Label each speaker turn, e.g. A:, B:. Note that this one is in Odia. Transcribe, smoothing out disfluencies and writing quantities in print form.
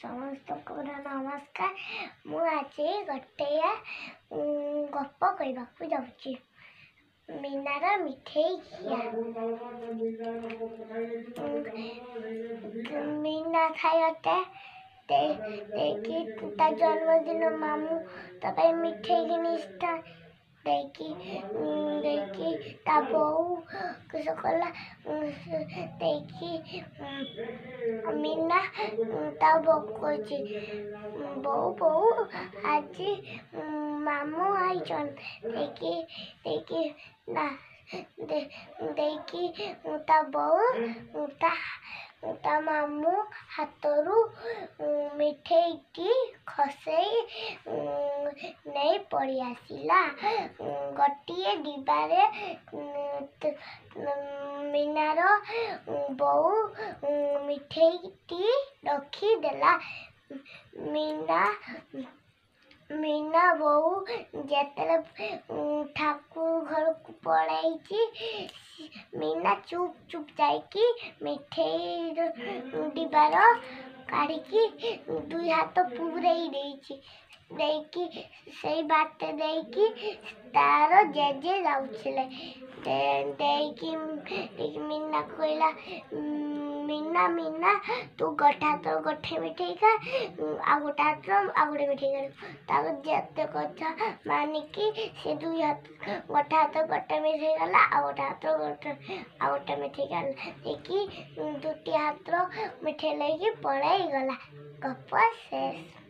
A: ସମସ୍ତଙ୍କୁ ନମସ୍କାର। ମୁଁ ଆଜି ଗୋଟିଏ ଗପ କହିବାକୁ ଯାଉଛି। ମିନାର ମିଠେଇ ଖିଆ। ମିନା ଖାଇବାଟେ ଦେଇକି ତା ଜନ୍ମଦିନ ମାମୁଁ ତା ପାଇଁ ମିଠେଇ କିଣିथा ଦେଇକି ତା ବୋଉ କିସ କଲା ଦେଇକି ମିନା ତା ବୋଉ କହୁଛି ବୋଉ ଆଜି ମାମୁଁ ଆଇଛନ୍ ଦେଇକି ତା ବୋଉ ତା ମାମୁଁ ହାତରୁ ମିଠେଇଟି ଖସେଇ ନେଇ ପଡ଼ି ଆସିଲା। ଗୋଟିଏ ଡିବାରେ ମିନାର ବୋଉ ମିଠେଇଟି ରଖିଦେଲା। ମିନା ବୋଉ ଯେତେବେଳେ ଠାକୁର ଘରକୁ ପଳେଇଛି, ମିନା ଚୁପ୍ ଯାଇକି ମିଠେଇ ଡିବାର କାଢ଼ିକି ଦୁଇ ହାତ ପୂରେଇ ଦେଇକି ସେଇ ବାଟ ଦେଇକି ତାର ଜେଜେ ଯାଉଥିଲେ। ଦେଇକି ମିନା କହିଲା, ମିନା ତୁ ଗୋଟେ ହାତର ଗୋଟେ ମିଠେଇ ଖା, ଆଉ ଗୋଟେ ହାତର ଆଉ ଗୋଟେ ମିଠେଇ ଖାଇବୁ। ତାକୁ ଯେତେ କଥା ମାନିକି ସେ ଗୋଟେ ହାତ ଗୋଟେ ମିଠେଇ ଗଲା, ଆଉ ଗୋଟେ ହାତ ଆଉ ଗୋଟେ ମିଠେଇ ଗଲା ଦେଇକି ଦୁଇଟି ହାତର ମିଠେଇ ନେଇକି ପଳେଇ ଗଲା। ଗପ ଶେଷ।